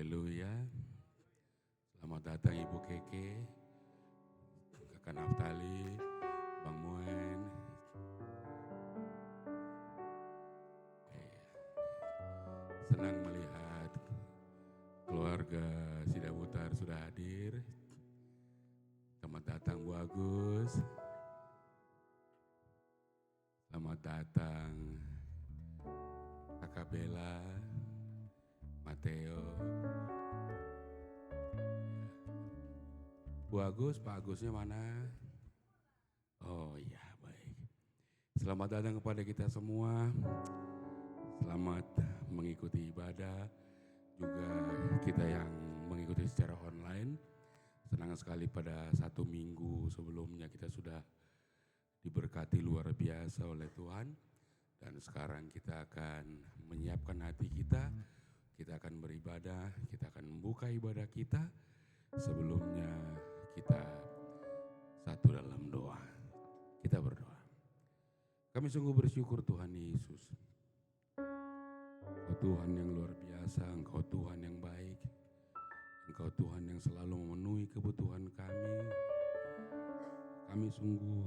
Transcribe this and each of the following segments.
Haleluya. Selamat datang Ibu Keke, Kakak Naftali, Bang Moen. Senang melihat keluarga Sidaputar sudah hadir. Selamat datang Bu Agus. Selamat datang Kakak Bella, Mateo. Bu Agus, Pak Agusnya mana? Oh iya, baik. Selamat datang kepada kita semua. Selamat mengikuti ibadah. Juga kita yang mengikuti secara online. Senang sekali pada 1 minggu sebelumnya kita sudah diberkati luar biasa oleh Tuhan. Dan sekarang kita akan menyiapkan hati kita. Kita akan beribadah, kita akan membuka ibadah kita. Sebelumnya kita satu dalam doa. Kita berdoa. Kami sungguh bersyukur Tuhan Yesus. Engkau Tuhan yang luar biasa, Engkau Tuhan yang baik. Engkau Tuhan yang selalu memenuhi kebutuhan kami. Kami sungguh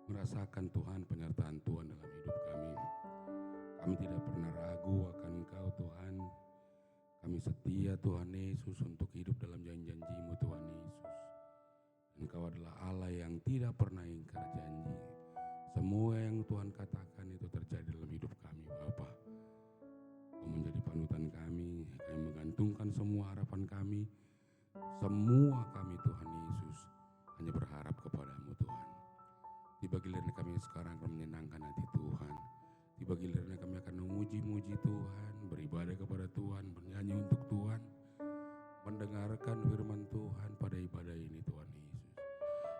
merasakan Tuhan penyertaan Tuhan dalam hidup kami. Kami tidak pernah ragu akan Engkau Tuhan. Kami setia Tuhan Yesus untuk hidup dalam janji-janji-Mu Tuhan Yesus. Engkau adalah Allah yang tidak pernah ingkar janji. Semua yang Tuhan katakan itu terjadi dalam hidup kami Bapa. Kau menjadi panutan kami menggantungkan semua harapan kami. Semua kami Tuhan Yesus hanya berharap kepadamu Tuhan. Tiba giliran kami sekarang akan menyenangkan hati Tuhan. Tiba giliran kami akan memuji-muji Tuhan, beribadah kepada Tuhan, bernyanyi untuk Tuhan, mendengarkan firman Tuhan pada ibadah ini Tuhan Yesus.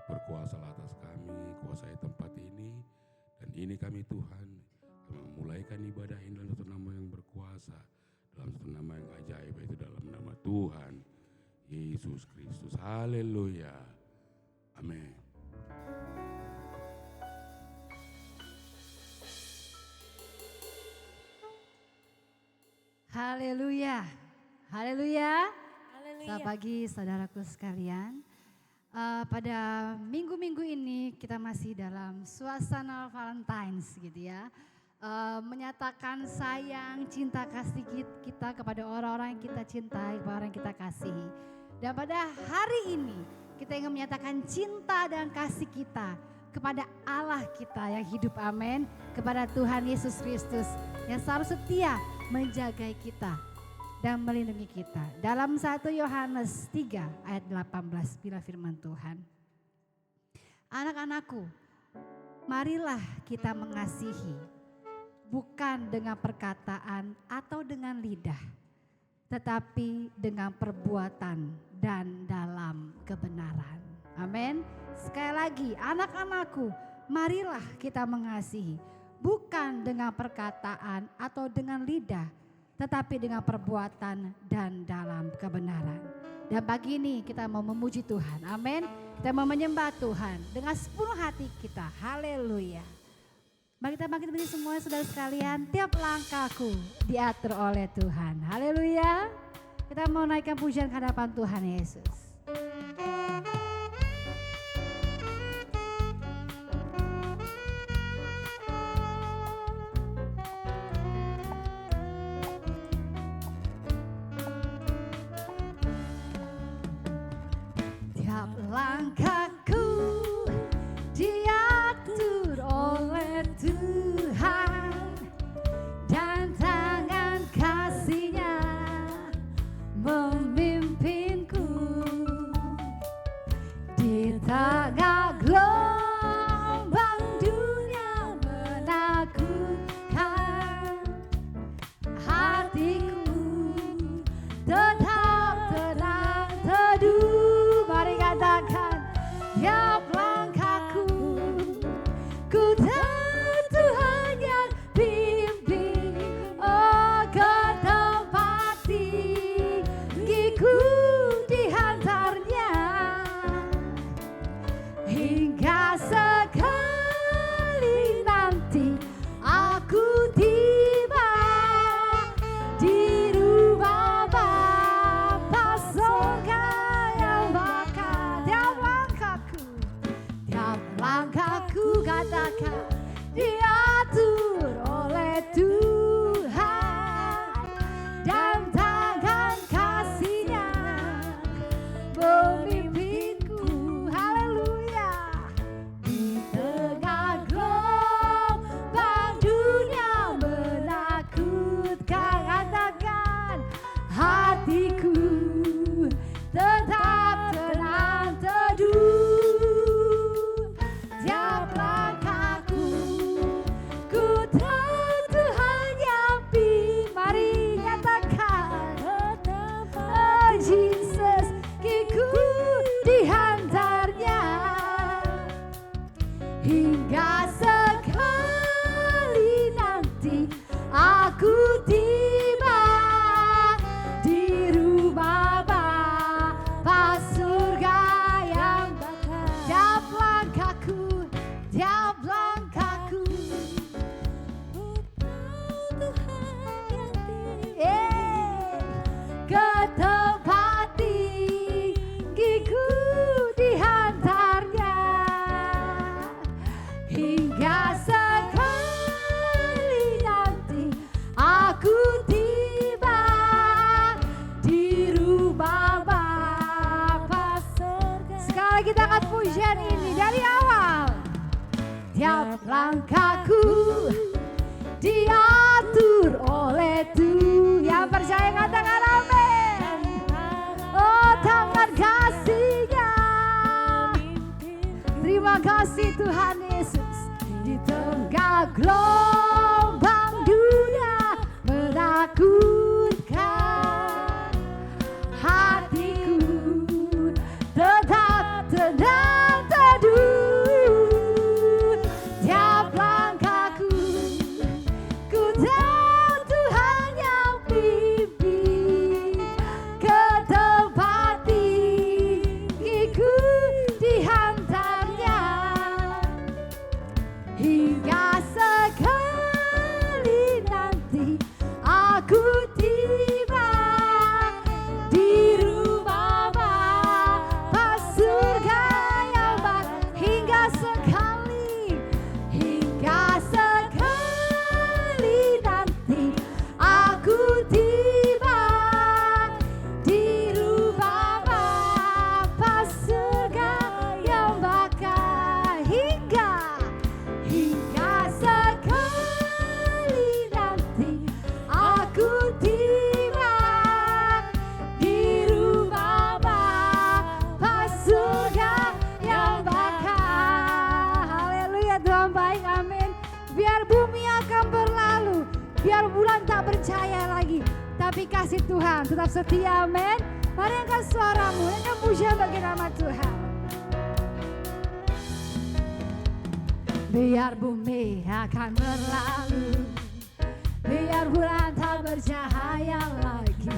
Berkuasa atas kami, kuasai tempat ini, dan ini kami Tuhan, kami memulaikan ibadah ini dalam satu nama yang berkuasa, dalam satu nama yang ajaib, yaitu dalam nama Tuhan Yesus Kristus. Haleluya. Amin. Haleluya, haleluya. Haleluya. Selamat pagi saudaraku sekalian. Pada minggu-minggu ini kita masih dalam suasana Valentine's gitu ya. Menyatakan sayang, cinta kasih kita kepada orang-orang yang kita cintai, kepada orang yang kita kasihi. Dan pada hari ini kita ingin menyatakan cinta dan kasih kita kepada Allah kita yang hidup, amin. Kepada Tuhan Yesus Kristus yang selalu setia menjaga kita dan melindungi kita. Dalam 1 Yohanes 3 ayat 18 bila firman Tuhan. Anak-anakku, marilah kita mengasihi, bukan dengan perkataan atau dengan lidah, tetapi dengan perbuatan dan dalam kebenaran. Amin. Sekali lagi, anak-anakku, marilah kita mengasihi, bukan dengan perkataan atau dengan lidah, tetapi dengan perbuatan dan dalam kebenaran. Dan pagi ini kita mau memuji Tuhan, amin. Kita mau menyembah Tuhan dengan sepenuh hati kita, haleluya. Mari kita bangkit berdiri semua saudara sekalian, tiap langkahku diatur oleh Tuhan, haleluya. Kita mau naikkan pujian ke hadapan Tuhan Yesus. Langkahku diatur oleh Tuhan dan tangan kasih-Nya memimpinku. Tiap langkahku diatur oleh Tuhan. Yang percaya katakan amin. Oh, tangan kasih-Nya. Terima kasih Tuhan Yesus. Di tengah gelombang dunia menakutkan, hatiku tetap tenang teduh. Tiap langkahku ku tahu Tuhan yang pimpin ke tempat tinggiku dihantarnya. Hingga sekali nanti aku tiba di rumah Bapa surga yang baik. Hingga sekali nanti aku tiba di rumah Bapa surga yang bakal. Hingga sekali nanti aku tiba di rumah Bapa surga yang bakal. Haleluya, Tuhan baik, amin. Biar bumi akan berlalu, biar bulan tak percaya lagi, tapi kasih Tuhan tetap setia, amin. Mari angkat suaramu dan puja bagi nama Tuhan. Biar bumi akan berlalu, biar bulan tak bercahaya lagi,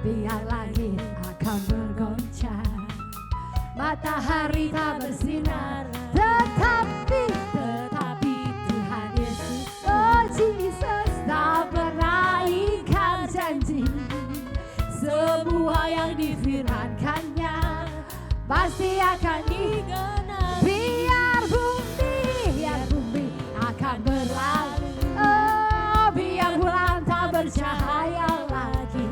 biar langit akan bergoncang, matahari tak bersinar, tetapi Tuhan Yesus, oh Jesus, tak pernah ingkar janji. Semua yang difirmankannya pasti akan digenapi. Biar bumi akan berlalu, oh, biar bulan tak bercahaya lagi,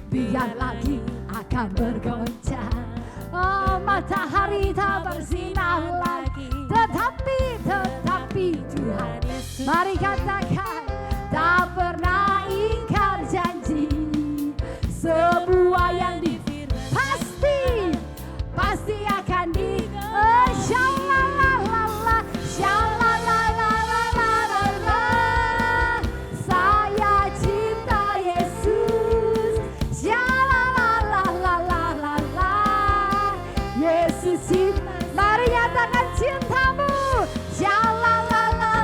biar langit akan bergoncang, oh, matahari tak bersinar lagi, tetapi Tuhan Yesus, mari katakan, tak pernah ingkar janji. Semua yang difirmankan pasti akan Shalalala, shalalala, saya cinta Yesus. Shalalala, Yesus cinta. Mari nyatakan cintamu. Shalalala,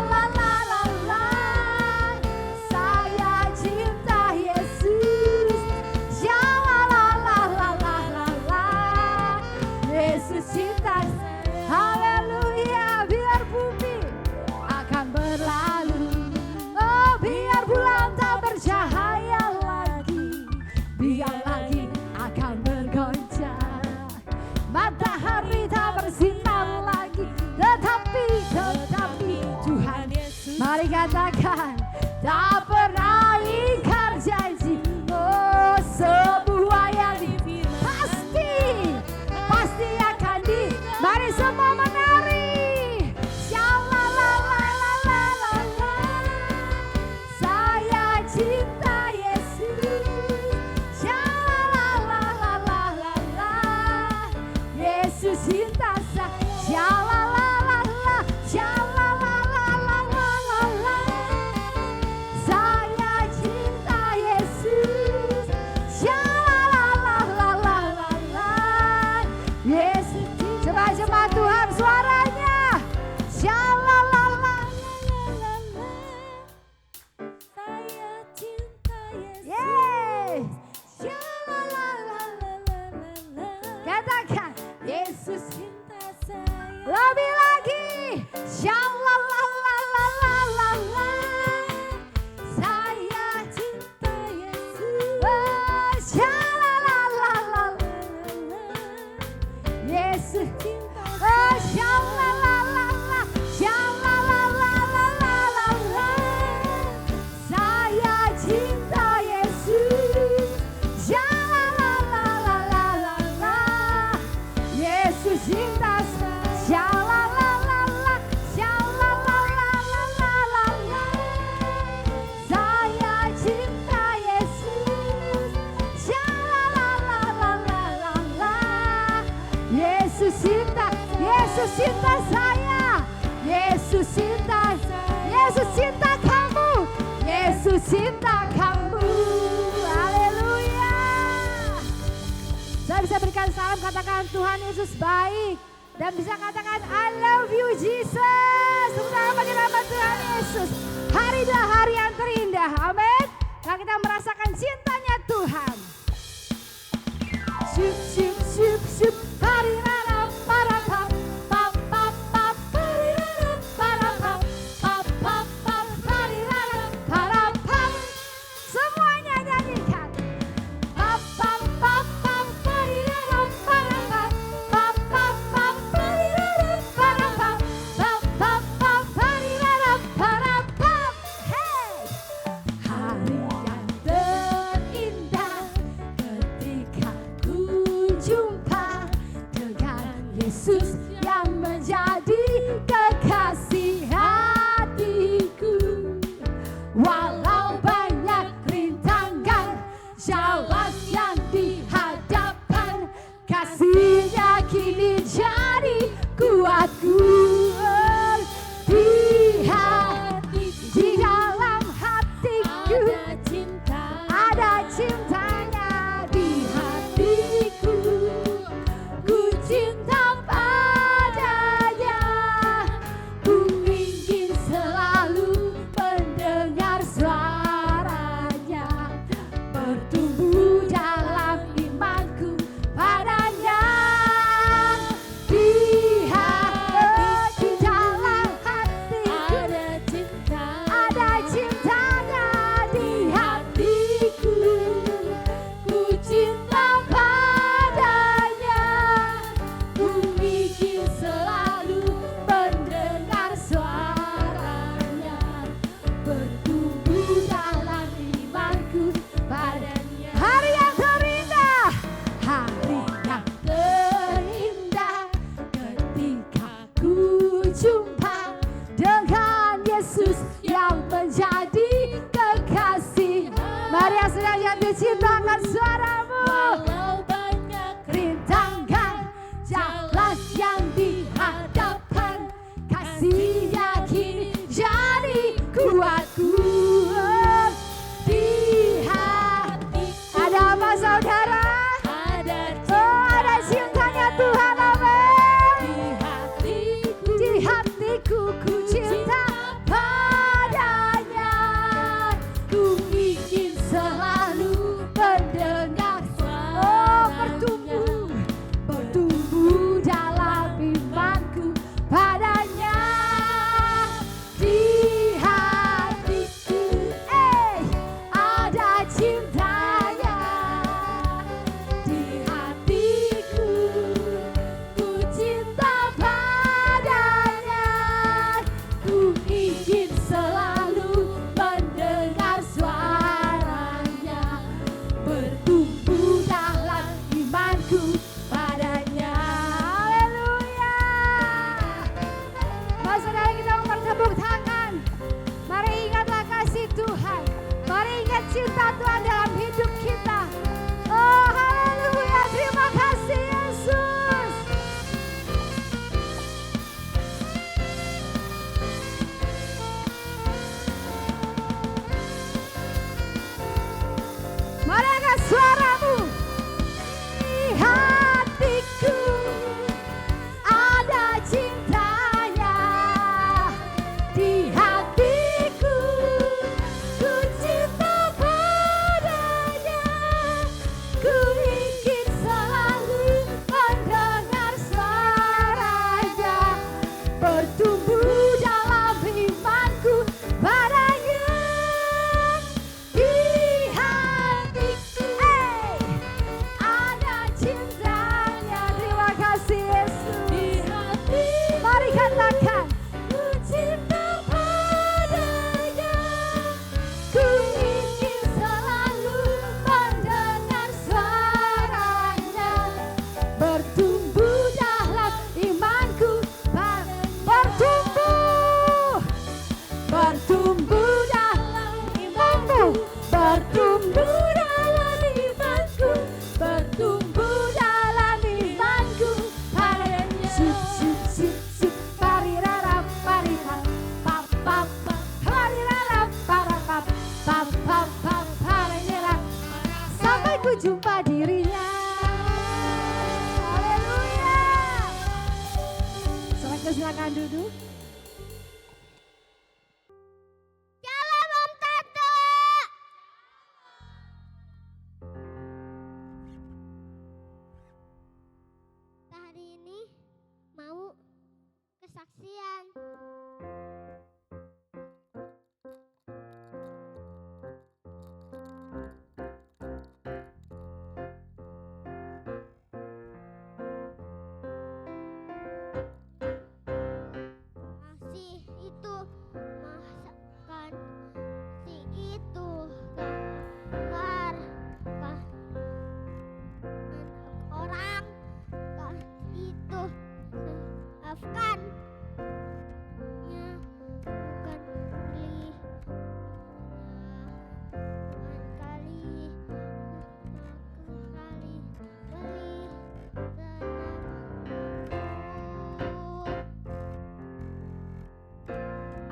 cinta saya. Yesus cinta, Yesus cinta kamu, Yesus cinta kamu. Haleluya. Saya bisa berikan salam, katakan Tuhan Yesus baik. Dan bisa katakan I love you Jesus. Tepuk bagi nama Tuhan Yesus. Hari adalah hari yang terindah. Amin. Dan kita merasakan cintanya Tuhan. Syup syup syup syup. Parirara parapap. Pap pap pap. Parirara parapap. Pap pap pap. Parirara parapap. Semuanya nyanyikan. Pap pap pap pap. Parirara parapap. Pap pap pap. Parirara parapap. Pap pap pap. Parirara parapap. Hey. Hari yang terindah ketika ku jumpa dengan Yesus yang menjadi kekasih hatiku. Walau banyak rintangan jalan yang dihadapkan, kasih-Nya kini jadi kuatku. Di hati, di dalam hatiku ada cintanya. Di hatiku ku cinta padanya. Ku ingin selalu mendengar suaranya, bertumbuh dalam imanku padanya. Di hati, di dalam hatiku ada cintanya. Di hatiku ku cinta padanya. Ku ingin selalu mendengar suaranya, bertumbuh dalam imanku padanya. Hari yang terindah, hari yang terindah ketika ku jumpa dengan Yesus yang menjadi kekasih. Mari yang sedang jatuh cinta, angkat suaramu. Walau banyak rintangan jalan yang dihadapkan, kasih-Nya kini jadi kuatku. Di hati, ada apa saudara? Oh, ada cintanya Tuhan, amin. Di hatiku ku cinta padanya. Ku ingin selalu mendengar sampai ku jumpa dirinya. Haleluya. Silakan duduk. Shalom Om Tante. Hari ini mau kesaksian. Si itu masakan, si itu keluar anak orang, itu maafkan nya bukan beli bukan kali beli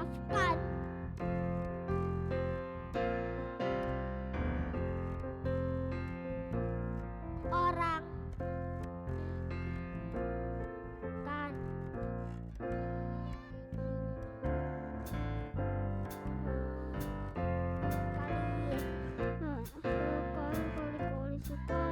Afgan orang kan kali suka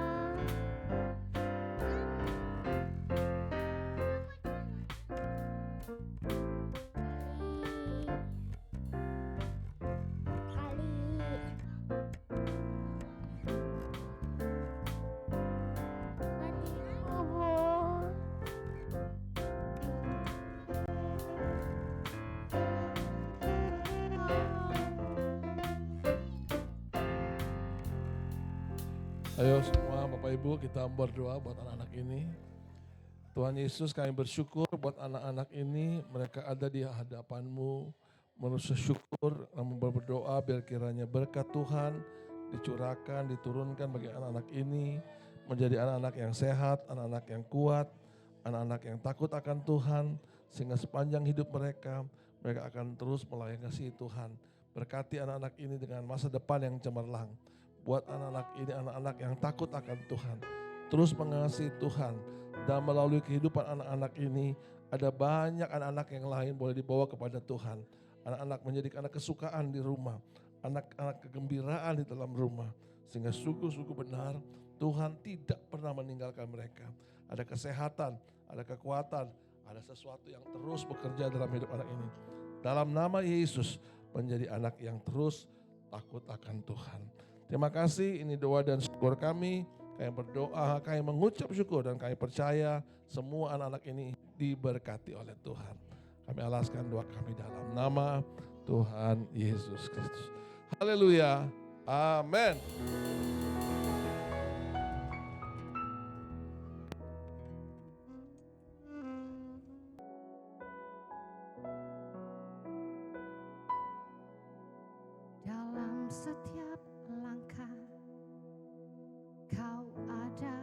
Ayo semua Bapak Ibu kita berdoa buat anak-anak ini. Tuhan Yesus kami bersyukur buat anak-anak ini, mereka ada di hadapan-Mu. Manusia syukur, namun berdoa biar kiranya berkat Tuhan dicurahkan, diturunkan bagi anak-anak ini. Menjadi anak-anak yang sehat, anak-anak yang kuat, anak-anak yang takut akan Tuhan. Sehingga sepanjang hidup mereka akan terus melayani kasih Tuhan. Berkati anak-anak ini dengan masa depan yang cemerlang. Buat anak-anak ini anak-anak yang takut akan Tuhan. Terus mengasihi Tuhan. Dan melalui kehidupan anak-anak ini ada banyak anak-anak yang lain boleh dibawa kepada Tuhan. Anak-anak menjadi anak kesukaan di rumah. Anak-anak kegembiraan di dalam rumah. Sehingga sungguh-sungguh benar Tuhan tidak pernah meninggalkan mereka. Ada kesehatan, ada kekuatan, ada sesuatu yang terus bekerja dalam hidup anak ini. Dalam nama Yesus menjadi anak yang terus takut akan Tuhan. Terima kasih, ini doa dan syukur kami. Kami berdoa, kami mengucap syukur dan kami percaya semua anak-anak ini diberkati oleh Tuhan. Kami alaskan doa kami dalam nama Tuhan Yesus Kristus. Haleluya. Amin. Dalam setiap langkah Kau ada,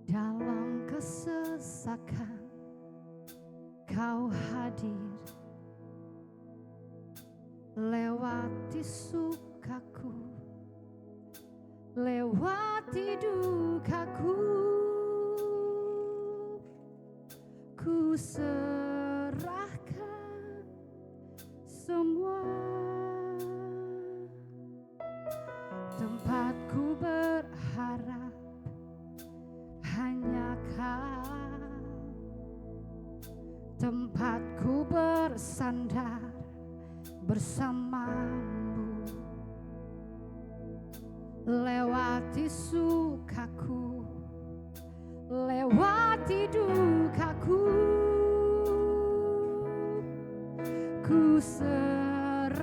dalam kesesakan Kau hadir, lewati sukaku, lewati dukaku, ku serahkan semua. Tempatku berharap hanya Kau, tempatku bersandar bersamamu. Lewati sukaku, lewati dukaku, ku serahkan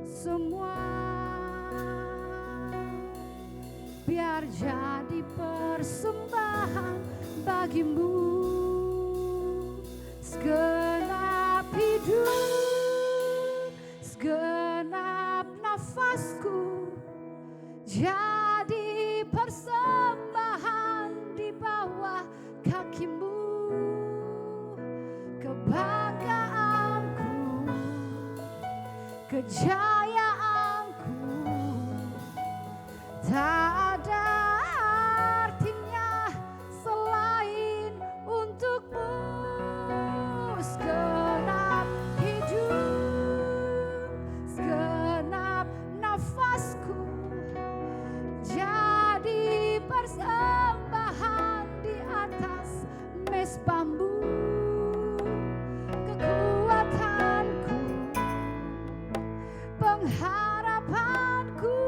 semua. Biar jadi persembahan bagimu, segenap hidup, segenap nafasku, jadi persembahan di bawah kakimu. Kebanggaanku, kejayaanku, pengharapanku,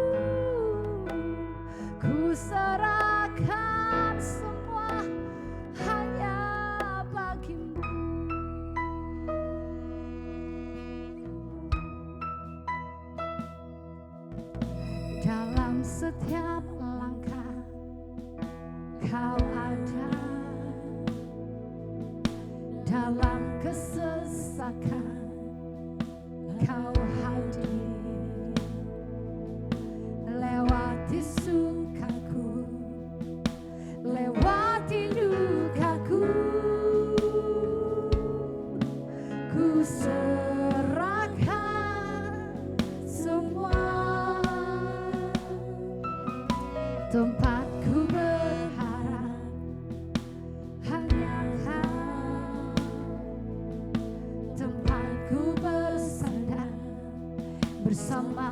ku serahkan semua hanya bagimu. Dalam setiap langkah Kau ada, dalam kesesakan Kau hadir, lewati sukaku, lewati dukaku, ku serahkan semua. Tempatku berharap hanya Kau, tempatku bersandar bersama,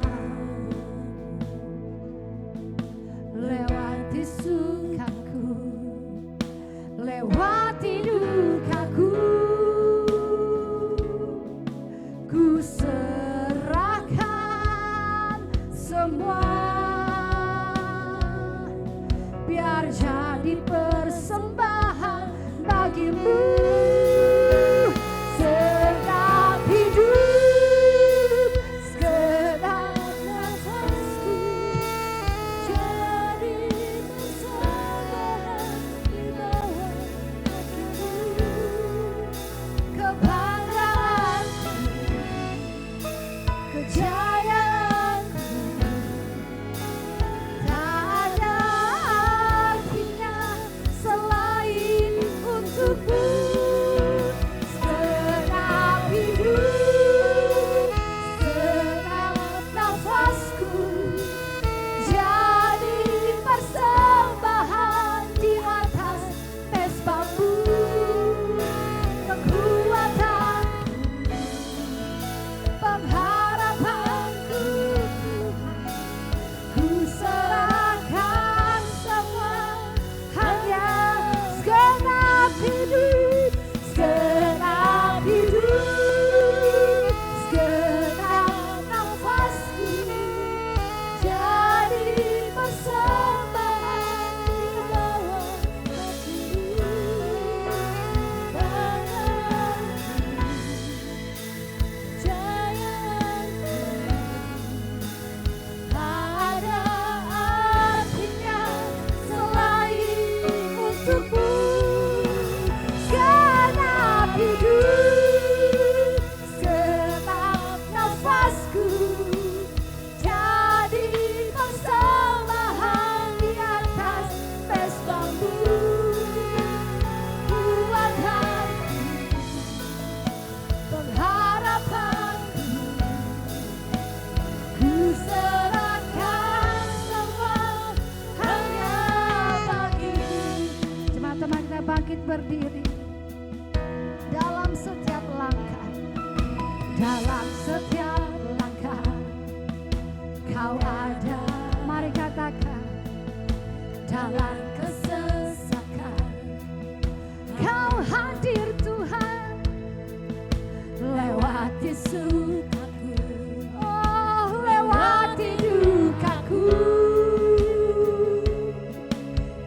lewati sukaku, lewati dukaku, ku serahkan semua. Biar jadi persembahan bagimu. Segenap hidup, segenap nafasku, jadi persembahan di bawah kakimu. Kebanggaanku, kejayaanku, tak ada artinya selain untukmu. Segenap hidup, segenap nafasku, jadi persembahan di atas mesbahmu. Kekuatanku, pengharapanku, ku serahkan semua hanya segenap hidup, segenap hidup, segenap nafasku, jadi persembahan di bawah kakimu. Bangkit berdiri dalam setiap langkah, dalam setiap langkah Kau ada. Mari katakan, dalam kesesakan Kau hadir Tuhan, lewati sukaku, oh lewati dukaku,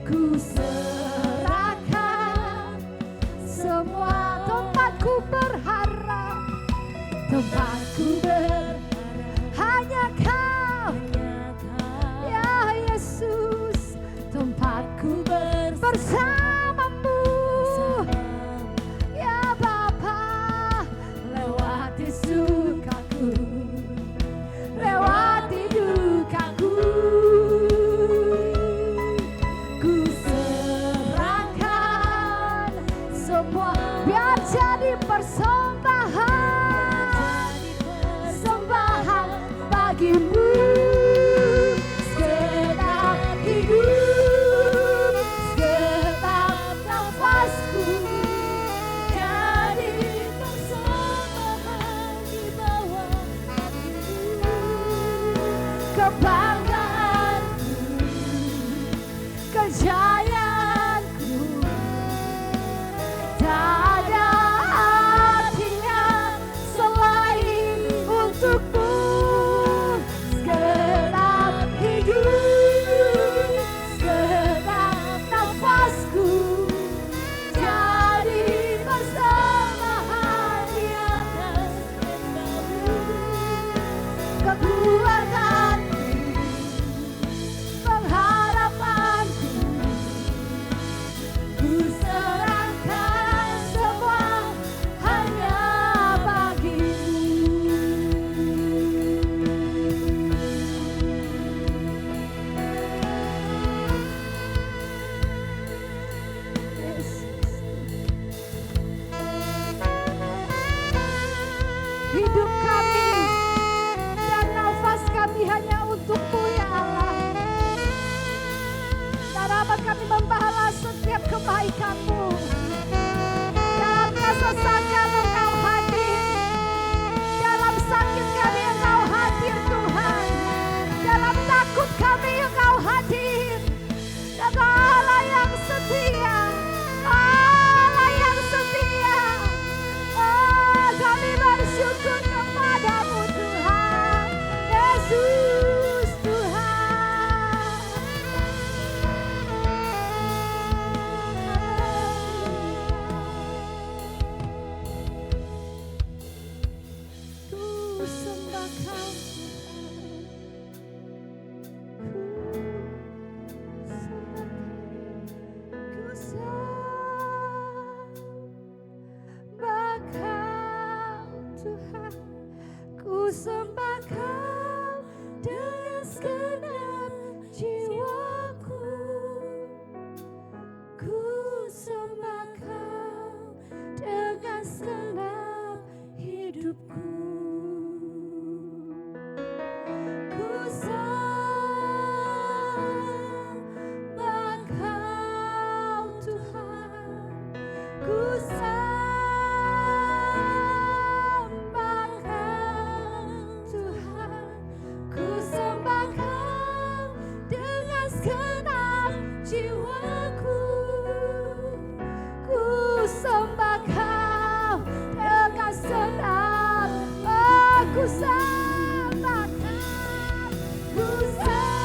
ku semua. Tempatku berharap, tempatku berharap hanya Kau, ya Yesus. Tempatku bersamamu, ya Bapa. Lewati sukaku, lewati dukaku, ku serahkan semua. Biar jadi persembahan, sembahan bagimu. Segenap hidup, segenap nafasku, jadi persembahan di bawah kakimu. Kebanggaanku, kejayaanku, tak ada artinya selain untukmu. kebaikan-Mu. Dalam kesesakan Engkau hadir. Dalam sakit kami Engkau hadir Tuhan. Dalam takut kami Engkau hadir. Engkau Allah yang setia. Allah yang setia. Oh, kami bersyukur kepadamu Tuhan. Yesus Tuhan. Ku sembah Kau Tuhan. Ku sembah Kau dengan segenap jiwaku. Ku sembah Kau dengan segenap hidupku. Ku sembah Kau Tuhan. Ku sembah Kau Tuhan. Ku sembah Kau dengan segenap jiwaku. Ku sembah Kau dengan segenap. Oh, ku sembah Kau. Ku sembah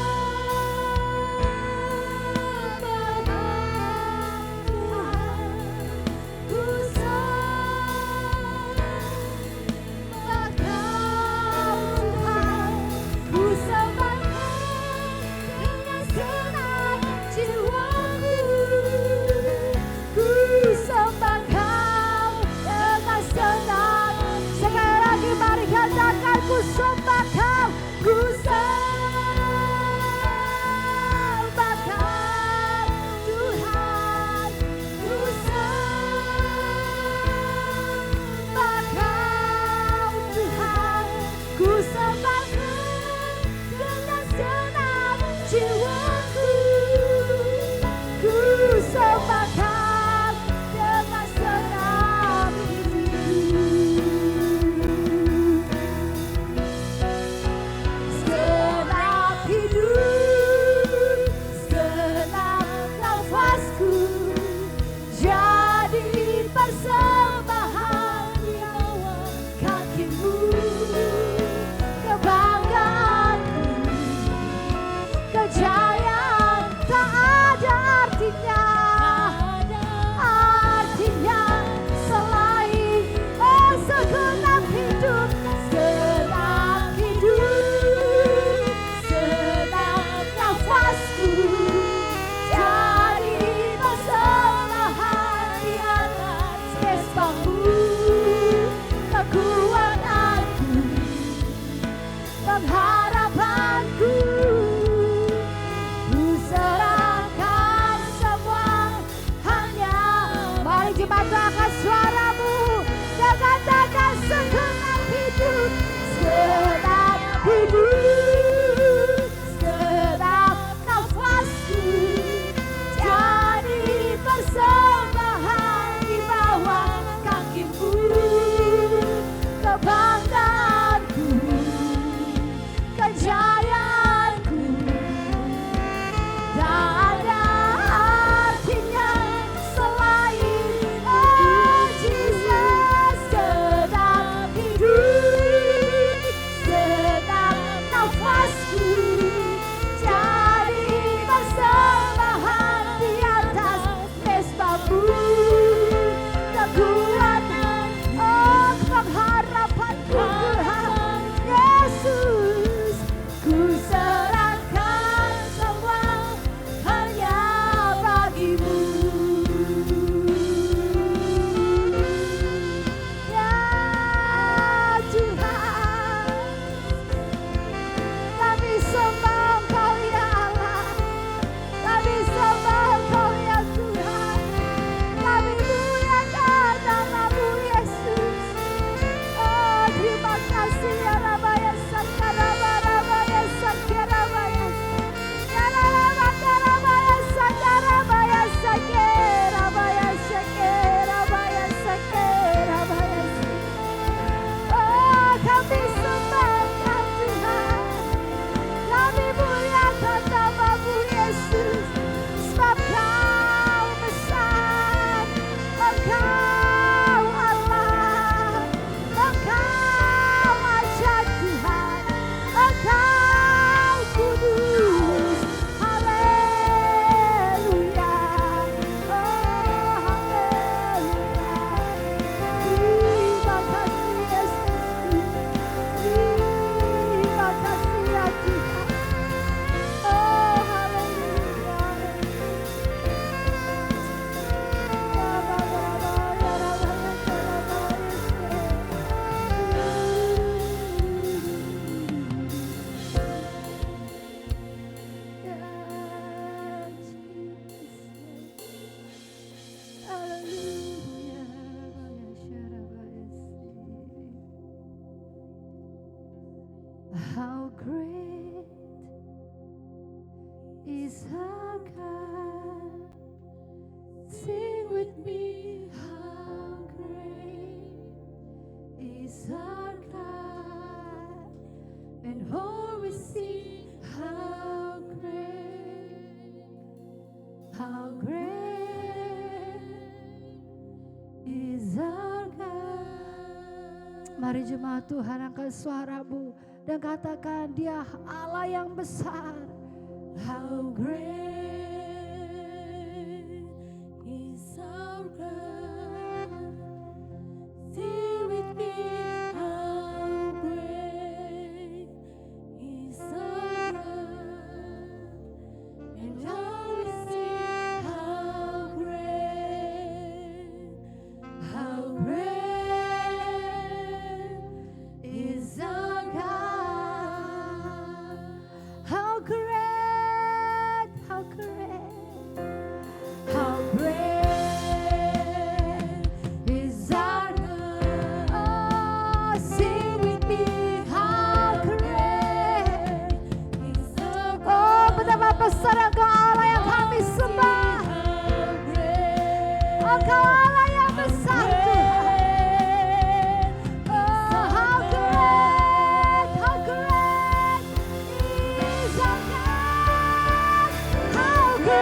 Kau Tuhan. Ku sembah Kau Tuhan. Ku sembah Kau dengan segenap jiwaku. Ku sembah Kau dengan segenap. Sekali lagi mari katakan ku sembah Kau. Ku sembah Kau Tuhan. Ku sembah Kau Tuhan. Ku sembah Kau dengan segenap jiwaku. Ku sembah Kau dengan segenap hidupku. Segenap hidup, segenap nafasku jadi persembahan di bawah kaki-Mu. Kebanggaanku, kejayaan is our God. Sing with me, how great is our God. And all we sing, how great is our God. Mari jemaat Tuhan, angkat suaramu dan katakan, Dia Allah yang besar. How great is our God. Sing with me, how great is our God. And all we sing, how great is our God. How great, how great, how great is our God. Oh, sing with me, how great is our God. Oh, betapa besar Engkau Allah yang kami sembah. Engkau Allah yang besar Tuhan. Oh, how great is our God. How great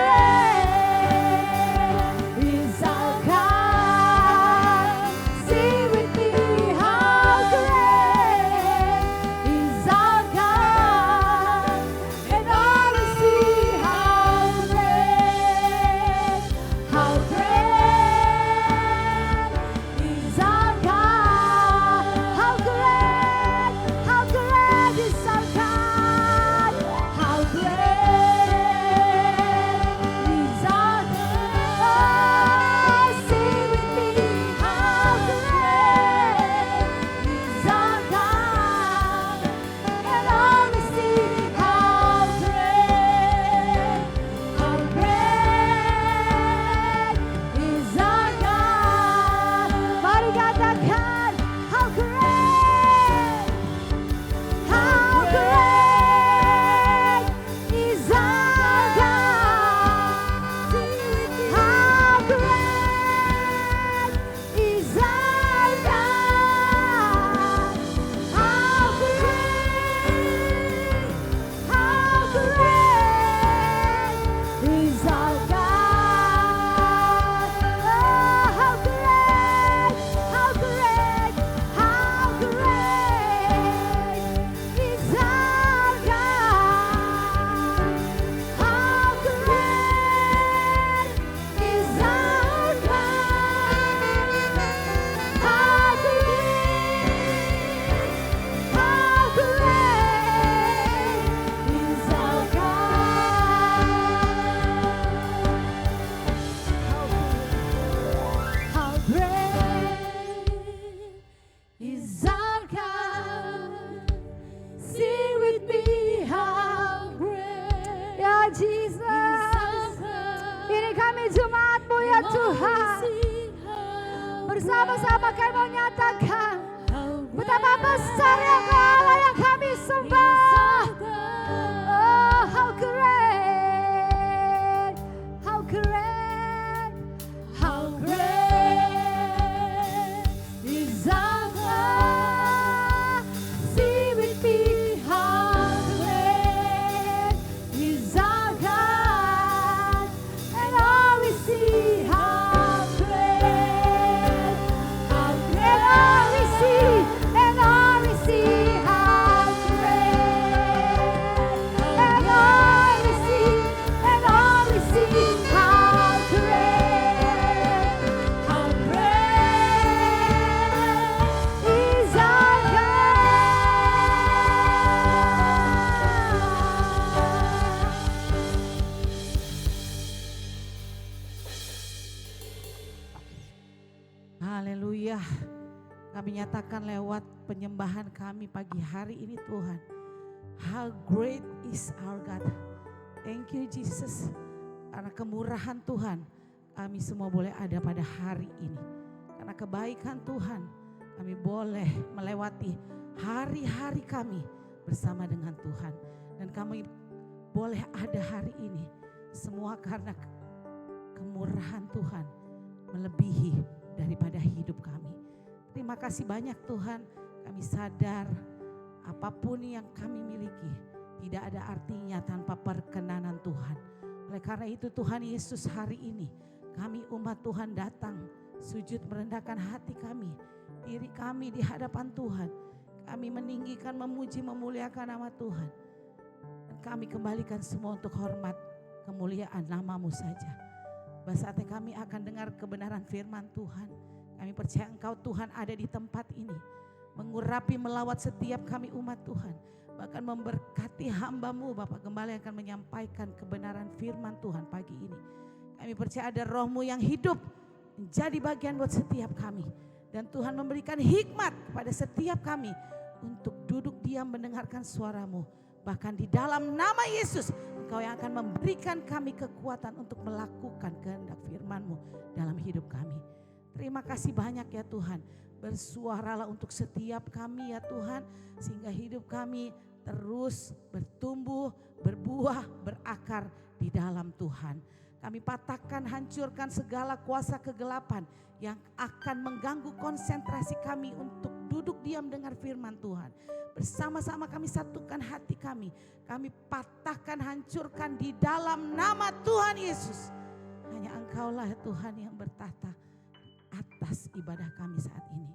is our God. Sing with me, how great is our God. And all we see, how great is our God. How great is our God. How great is our God. Oh, sing with me, how great is our God. And all we see, how great is our God. Mari katakan, how great is our God. How great is our God. How great is our God. Oh, how great is our God. How great is our God. How great is our God. How great is our God. Sing with me, how great. Ya Jesus, ini kami jemaat-Mu ya Tuhan. Bersama-sama kami mau nyatakan betapa besar Engkau Allah yang kami sembah. Oh, how great, how great, how great is our God. Sing with me, how great is our God. And all we see, how great, how great, all we see, and all we see, how great, and all we see, and all we see, how great is our God. Haleluya. Kami nyatakan lewat penyembahan kami pagi hari ini Tuhan. How great is our God. Thank you Jesus. Karena kemurahan Tuhan kami semua boleh ada pada hari ini. Karena kebaikan Tuhan kami boleh melewati hari-hari kami bersama dengan Tuhan. Dan kami boleh ada hari ini Semua karena kemurahan Tuhan melebihi daripada hidup kami. Terima kasih banyak Tuhan, kami sadar apapun yang kami miliki tidak ada artinya tanpa perkenanan Tuhan. Oleh karena itu Tuhan Yesus, hari ini kami umat Tuhan datang sujud merendahkan hati kami, diri kami di hadapan Tuhan. Kami meninggikan, memuji, memuliakan nama Tuhan. Dan kami kembalikan semua untuk hormat kemuliaan nama-Mu saja. Saatnya kami akan dengar kebenaran firman Tuhan. Kami percaya Engkau Tuhan ada di tempat ini, mengurapi, melawat setiap kami umat Tuhan. Bahkan memberkati hamba-Mu Bapak Gembala yang akan menyampaikan kebenaran firman Tuhan pagi ini. Kami percaya ada Roh-Mu yang hidup menjadi bagian buat setiap kami. Dan Tuhan memberikan hikmat kepada setiap kami untuk duduk diam mendengarkan suara-Mu. Bahkan di dalam nama Yesus, Engkau yang akan memberikan kami kekuatan untuk melakukan kehendak firman-Mu dalam hidup kami. Terima kasih banyak ya Tuhan. Bersuaralah untuk setiap kami ya Tuhan, sehingga hidup kami terus bertumbuh, berbuah, berakar di dalam Tuhan. Kami patahkan, hancurkan segala kuasa kegelapan yang akan mengganggu konsentrasi kami untuk duduk diam dengar firman Tuhan. Bersama-sama kami satukan hati kami. Kami patahkan, hancurkan di dalam nama Tuhan Yesus. Hanya Engkaulah Tuhan yang bertahta atas ibadah kami saat ini.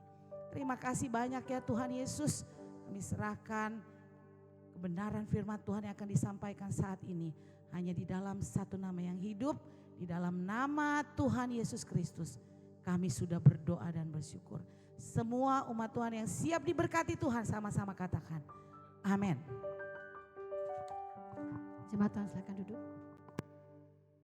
Terima kasih banyak ya Tuhan Yesus. Kami serahkan kebenaran firman Tuhan yang akan disampaikan saat ini. Hanya di dalam satu nama yang hidup, di dalam nama Tuhan Yesus Kristus. Kami sudah berdoa dan bersyukur. Semua umat Tuhan yang siap diberkati Tuhan sama-sama katakan amin. Jemaat Tuhan silakan duduk.